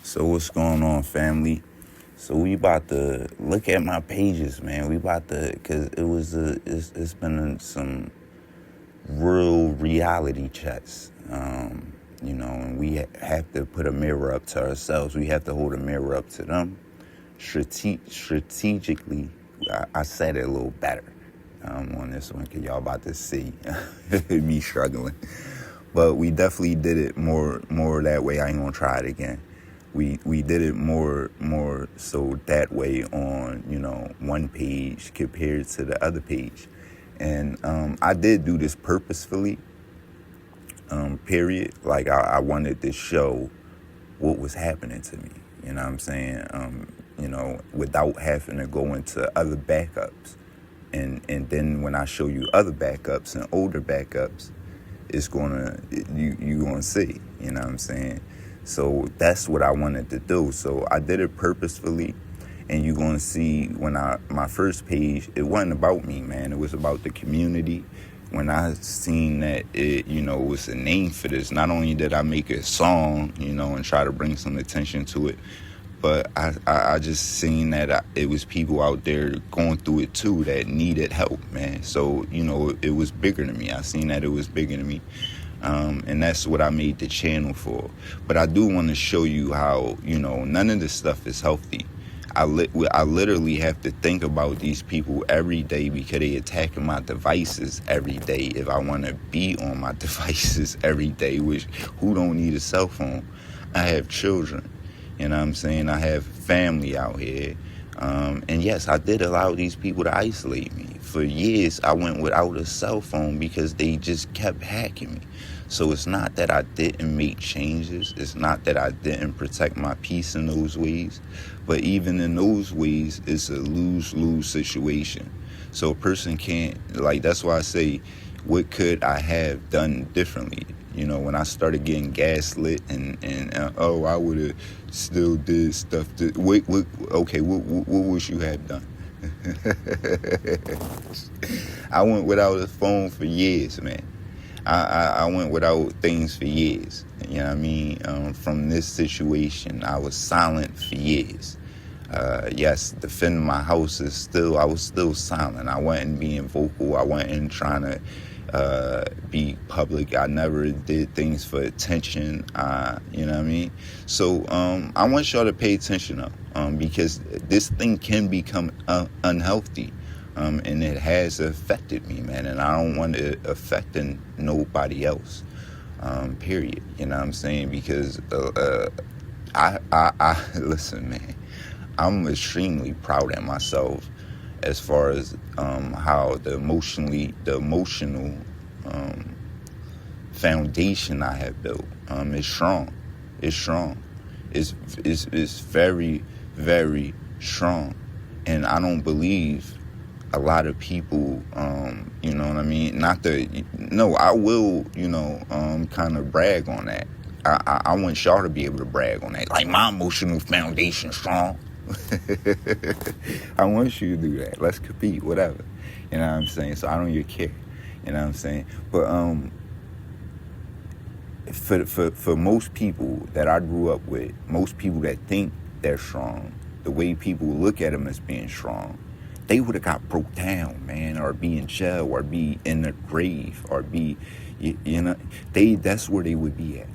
So what's going on, family? So we about to look at my pages, man. We about to, cause it's been some real reality checks, and we have to put a mirror up to ourselves. We have to hold a mirror up to them. Strategically, I said it a little better on this one, cause y'all about to see me struggling. But we definitely did it more that way. I ain't gonna try it again. We did it more so that way on, one page compared to the other page. And I did do this purposefully, period. Like I wanted to show what was happening to me, you know what I'm saying? Without having to go into other backups. And then when I show you other backups and older backups, it's you gonna see, you know what I'm saying? So that's what I wanted to do. So I did it purposefully, and you're gonna see when my first page, it wasn't about me, man. It was about the community. When I seen that it was a name for this, not only did I make a song, and try to bring some attention to it, but I just seen that it was people out there going through it too that needed help, man. So, it was bigger than me. I seen that it was bigger than me. And that's what I made the channel for. But I do want to show you how, none of this stuff is healthy. I literally have to think about these people every day because they attacking my devices every day. If I want to be on my devices every day, which who don't need a cell phone? I have children. You know what I'm saying? I have family out here. And yes, I did allow these people to isolate me. For years, I went without a cell phone because they just kept hacking me. So it's not that I didn't make changes. It's not that I didn't protect my peace in those ways. But even in those ways, it's a lose-lose situation. So a person can't, that's why I say, what could I have done differently? When I started getting gaslit and I would have still did stuff. What would you have done? I went without a phone for years, man. I went without things for years. You know what I mean? From this situation, I was silent for years. Yes, defending my house I was still silent. I wasn't being vocal. I wasn't trying to be public. I never did things for attention. You know what I mean? So I want y'all to pay attention though, because this thing can become unhealthy, and it has affected me, man. And I don't want it affecting nobody else. Period. You know what I'm saying? Because I listen, man. I'm extremely proud of myself as far as how the emotional foundation I have built is strong. It's strong. It's very, very strong. And I don't believe a lot of people, you know what I mean? I will, kind of brag on that. I want y'all to be able to brag on that. Like, my emotional foundation strong. I want you to do that. Let's compete, whatever. You know what I'm saying? So I don't even care. You know what I'm saying? But for most people that I grew up with, most people that think they're strong, the way people look at them as being strong, they would have got broke down, man, or be in jail, or be in the grave, or be, that's where they would be at.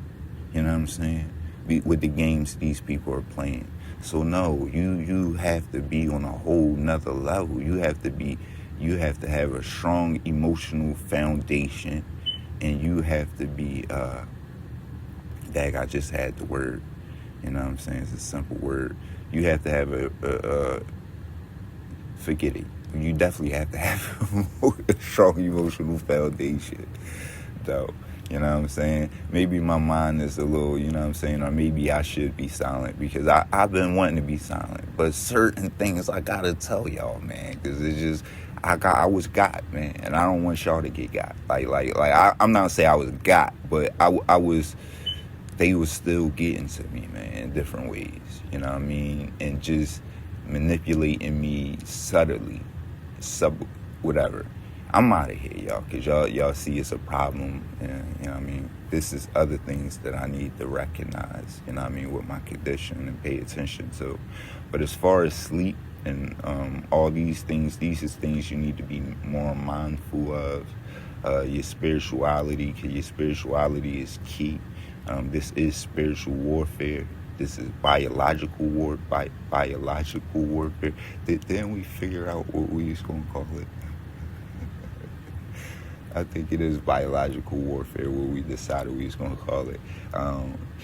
You know what I'm saying? With the games these people are playing. So no, you have to be on a whole nother level. You have to have a strong emotional foundation, and you have to be, I just had the word, you know what I'm saying? It's a simple word. You have to have forget it. You definitely have to have a strong emotional foundation, though. You know what I'm saying? Maybe my mind is a little, you know what I'm saying? Or maybe I should be silent because I've been wanting to be silent. But certain things I got to tell y'all, man, because it's just, I was got, man. And I don't want y'all to get got. I'm not saying I was got, but they was still getting to me, man, in different ways. You know what I mean? And just manipulating me subtly, whatever. I'm out of here, y'all, because y'all see it's a problem. And, you know what I mean? this is other things that I need to recognize, you know what I mean, with my condition and pay attention to. But as far as sleep and all these things, these is things you need to be more mindful of. Your spirituality, because your spirituality is key. This is spiritual warfare. This is biological biological warfare. Then we figure out what we was gonna call it. I think it is biological warfare, what we decided we was going to call it.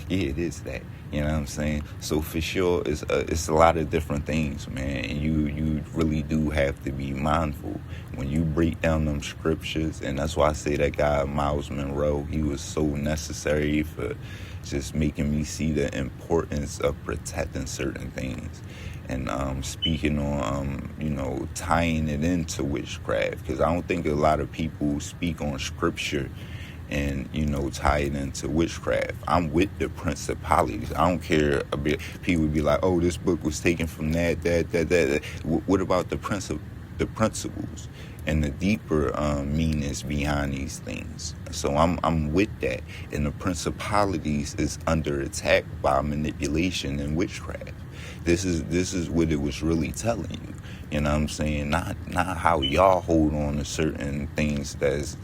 Yeah, it is that. You know what I'm saying? So for sure, it's a lot of different things, man. And you really do have to be mindful when you break down them scriptures. And that's why I say that guy, Miles Monroe, he was so necessary for just making me see the importance of protecting certain things. And speaking on, tying it into witchcraft, because I don't think a lot of people speak on scripture and, tie it into witchcraft. I'm with the principalities. I don't care a bit. People would be like, oh, this book was taken from that. What about the principles and the deeper meanings behind these things? So I'm with that. And the principalities is under attack by manipulation and witchcraft. This is what it was really telling you. You know what I'm saying? Not how y'all hold on to certain things that's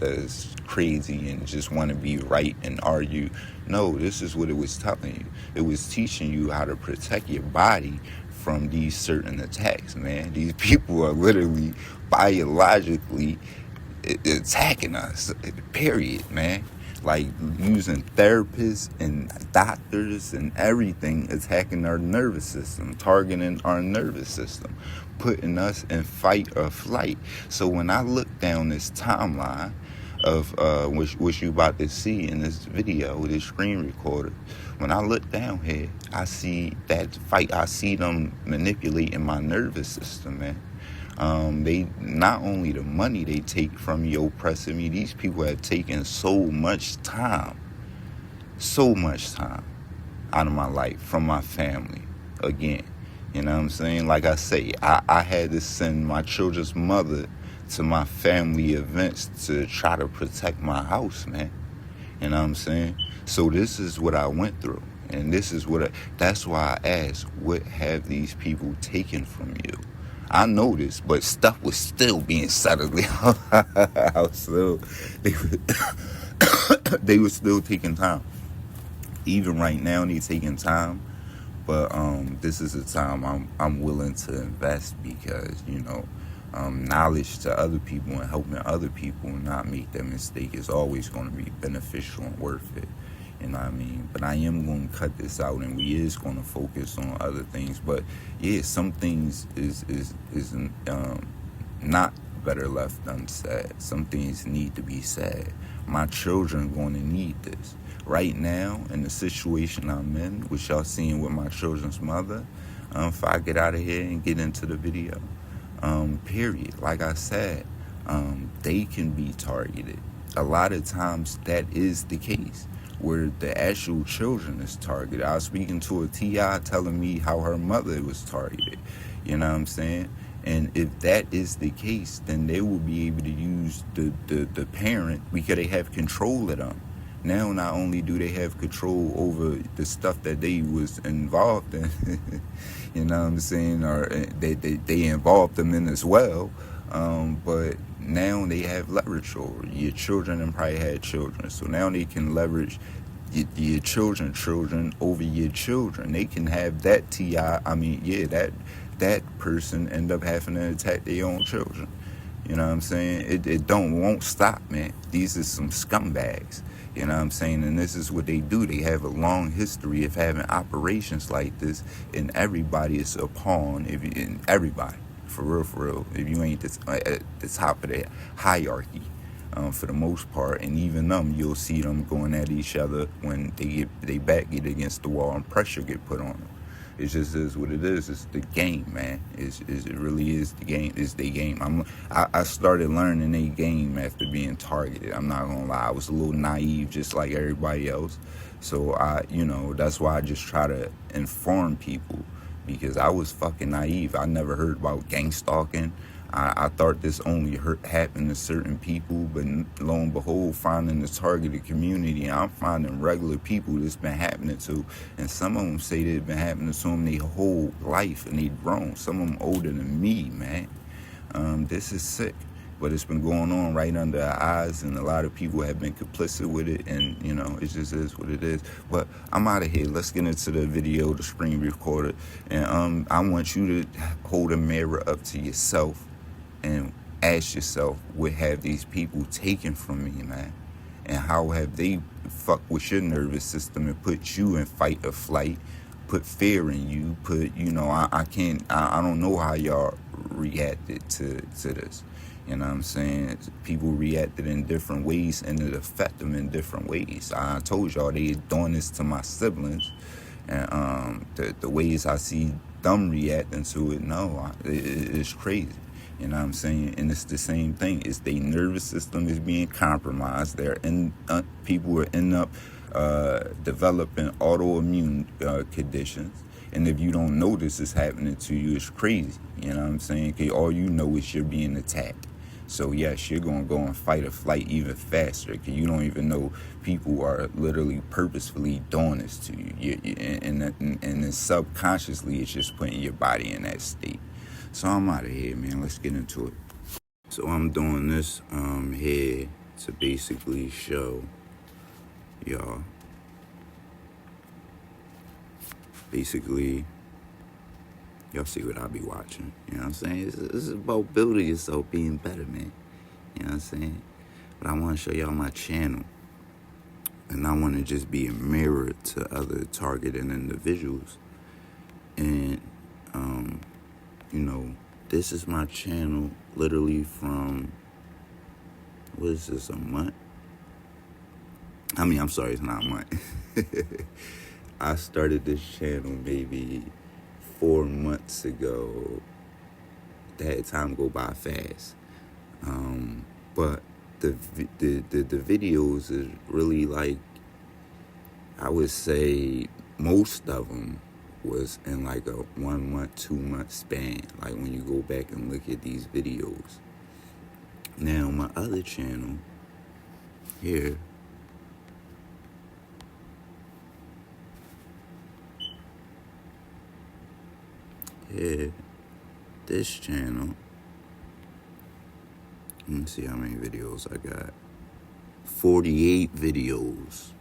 crazy and just want to be right and argue. No, this is what it was telling you. It was teaching you how to protect your body from these certain attacks, man. These people are literally biologically attacking us, period, man. Like using therapists and doctors and everything, attacking our nervous system, targeting our nervous system, putting us in fight or flight. So when I look down this timeline of which you about to see in this video, this screen recorder, when I look down here, I see that fight. I see them manipulating my nervous system, man. They not only the money they take from you oppressing me, these people have taken so much time out of my life from my family. Again, you know what I'm saying? Like I say, I had to send my children's mother to my family events to try to protect my house, man. You know what I'm saying? So this is what I went through. And this is that's why I asked, what have these people taken from you? I know this, but stuff was still being settled. They were still taking time. Even right now, they're taking time. But this is a time I'm willing to invest because, knowledge to other people and helping other people not make that mistake is always going to be beneficial and worth it. You know what I mean? But I am going to cut this out, and we is going to focus on other things. But yeah, some things is not better left unsaid. Some things need to be said. My children going to need this right now in the situation I'm in, which y'all seeing with my children's mother. If I get out of here and get into the video, period. Like I said, they can be targeted. A lot of times that is the case, where the actual children is targeted. I was speaking to a T.I. telling me how her mother was targeted. You know what I'm saying? And if that is the case, then they will be able to use the parent because they have control of them. Now, not only do they have control over the stuff that they was involved in, you know what I'm saying, or they involved them in as well, but now they have leverage over your children and probably had children. So now they can leverage your children over your children. They can have that that person end up having to attack their own children. You know what I'm saying? It won't stop, man. These are some scumbags. You know what I'm saying? And this is what they do. They have a long history of having operations like this, and everybody is a pawn. Everybody, for real, if you ain't at the top of the hierarchy, for the most part, and even them, you'll see them going at each other when they back get against the wall and pressure get put on them. It just is what it is. It's the game, man. It really is the game. It's the game. I started learning a game after being targeted. I'm not gonna lie. I was a little naive, just like everybody else. So that's why I just try to inform people, because I was fucking naive. I never heard about gang stalking. I thought this only happened to certain people, but lo and behold, finding the targeted community, I'm finding regular people that's been happening to, and some of them say that it's been happening to them their whole life, and they grown. Some of them older than me, man. This is sick, but it's been going on right under our eyes, and a lot of people have been complicit with it, and you know, it just is what it is. But I'm out of here. Let's get into the video, the screen recorder, and I want you to hold a mirror up to yourself and ask yourself, what have these people taken from me, man? And how have they fucked with your nervous system and put you in fight or flight, put fear in you, I don't know how y'all reacted to this. You know what I'm saying? People reacted in different ways, and it affected them in different ways. I told y'all they doing this to my siblings, and the ways I see them reacting to it, it's crazy. You know what I'm saying? And it's the same thing. It's their nervous system is being compromised. People will end up developing autoimmune conditions. And if you don't know this is happening to you, it's crazy. You know what I'm saying? 'Cause all you know is you're being attacked. So yes, you're going to go and fight or flight even faster, because you don't even know people are literally purposefully doing this to you. And then subconsciously, it's just putting your body in that state. So I'm out of here, man. Let's get into it. So I'm doing this here to basically show y'all. Basically, y'all see what I be watching. You know what I'm saying? This is about building yourself, being better, man. You know what I'm saying? But I want to show y'all my channel. And I want to just be a mirror to other targeted individuals. And, this is my channel literally from, what is this, a month? I'm sorry, it's not a month. I started this channel maybe 4 months ago. That time go by fast. But the videos is really like, I would say most of them was in like a 1 month, 2 month span. Like when you go back and look at these videos. Now my other channel here, this channel, let me see how many videos I got. 48 videos.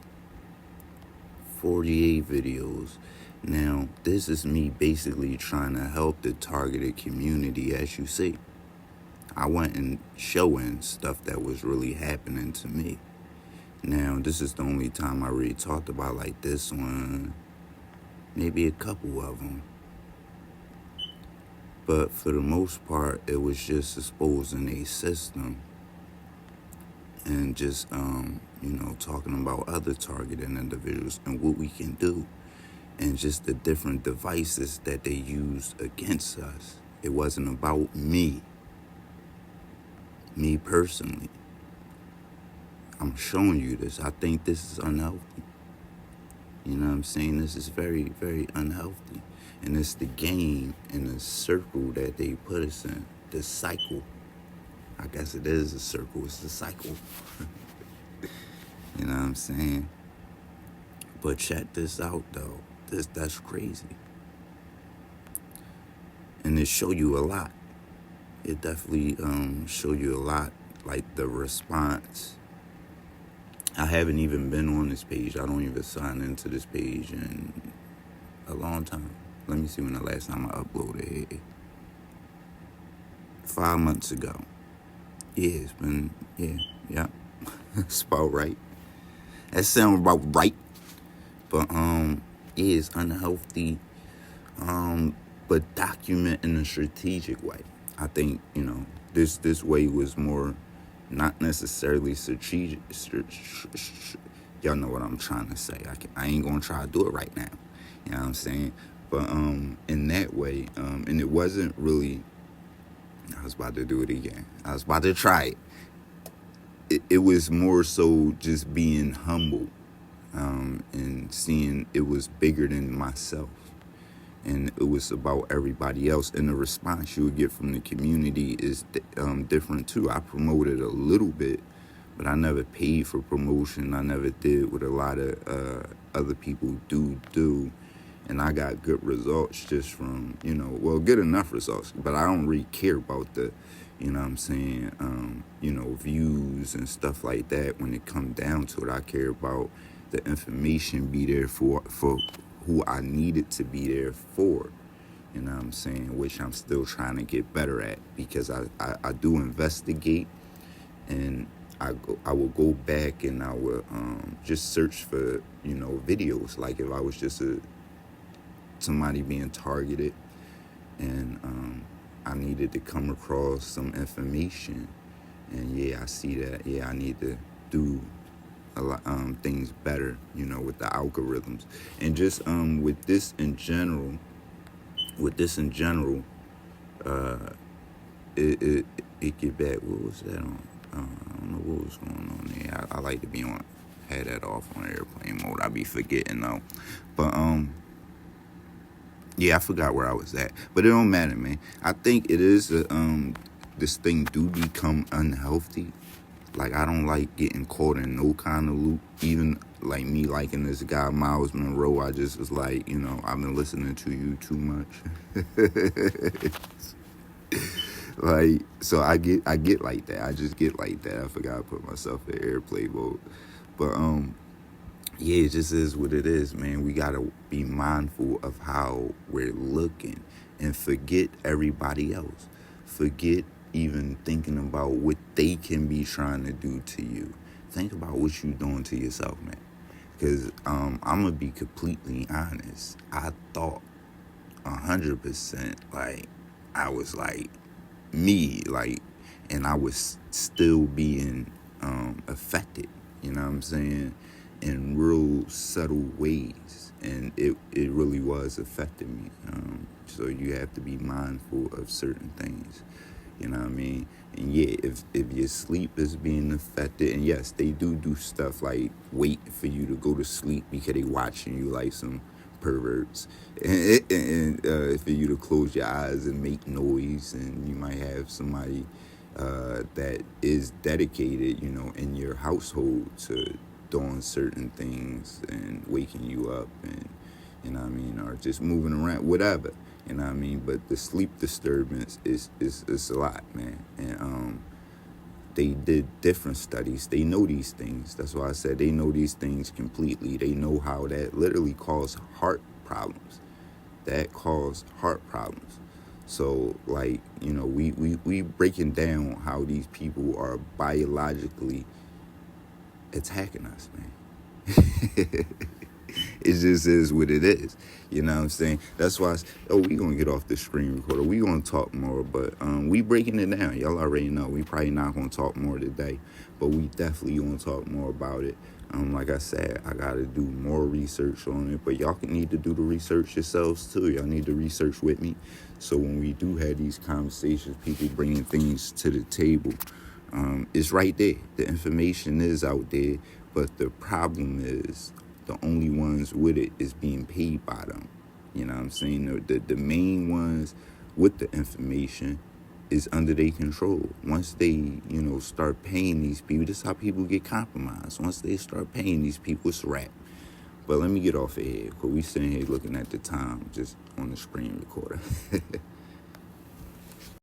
48 videos. Now, this is me basically trying to help the targeted community, as you see. I went and showing stuff that was really happening to me. Now, this is the only time I really talked about like this one. Maybe a couple of them. But for the most part, it was just exposing a system and just, talking about other targeted individuals and what we can do and just the different devices that they use against us. It wasn't about me personally. I'm showing you this. I think this is unhealthy. You know what I'm saying? This is very, very unhealthy. And it's the game and the circle that they put us in. The cycle. I guess it is a circle. It's the cycle. You know what I'm saying? But check this out, though. That's crazy. And it show you a lot. It definitely show you a lot. Like the response. I haven't even been on this page. I don't even sign into this page in a long time. Let me see when the last time I uploaded it. 5 months ago. Yeah, it's been, yeah. It's about right. That sounds about right. But, it's unhealthy, but document in a strategic way. I think, this way was more not necessarily strategic. Y'all know what I'm trying to say. I ain't gonna try to do it right now. You know what I'm saying? But in that way, and it wasn't really, I was about to do it again. I was about to try it. It was more so just being humble and seeing it was bigger than myself. and it was about everybody else. And the response you would get from the community is different too. I promoted a little bit, but I never paid for promotion. I never did what a lot of other people do. And I got good results just from, good enough results. But I don't really care about the, views and stuff like that. When it come down to it, I care about the information be there for who I need it to be there for. You know what I'm saying? Which I'm still trying to get better at, because I do investigate, and I will go back and I will just search for, videos. Like if I was just somebody being targeted, and I needed to come across some information, and I see that, I need to do a lot things better, with the algorithms. And just with this in general, it get back. What was that on? I don't know what was going on there. I like to be had that off on airplane mode. I be forgetting though. But I forgot where I was at. But it don't matter, man. I think it is this thing do become unhealthy. Like, I don't like getting caught in no kind of loop. Even like me liking this guy Miles Monroe, I just was like, I've been listening to you too much. Like, so I get like that. I just get like that. I forgot to put myself in airplane mode. But it just is what it is, man. We gotta be mindful of how we're looking and forget everybody else. Forget even thinking about what they can be trying to do to you. Think about what you're doing to yourself, man. Because I'm gonna be completely honest. I thought 100% like I was like me, like, and I was still being affected, you know what I'm saying, in real subtle ways, and it really was affecting me. So you have to be mindful of certain things, you know what I mean. And if your sleep is being affected, and yes, they do stuff like wait for you to go to sleep because they watching you like some perverts, and for you to close your eyes and make noise, and you might have somebody that is dedicated, in your household to doing certain things and waking you up, and or just moving around, whatever, but the sleep disturbance is a lot, man. And they did different studies. They know these things. That's why I said they know these things completely. They know how that literally causes heart problems. So, like, we breaking down how these people are biologically attacking us, man. It just is what it is. You know what I'm saying? That's why we gonna get off the screen recorder. We gonna talk more, but we breaking it down. Y'all already know. We probably not gonna talk more today, but we definitely gonna talk more about it. Like I said, I gotta do more research on it, but y'all need to do the research yourselves too. Y'all need to research with me. So when we do have these conversations, people bringing things to the table, it's right there. The information is out there, but the problem is the only ones with it is being paid by them. You know what I'm saying? The main ones with the information is under their control. Once they, start paying these people, this is how people get compromised. Once they start paying these people, it's a wrap. But let me get off of here, because we sitting here looking at the time just on the screen recorder.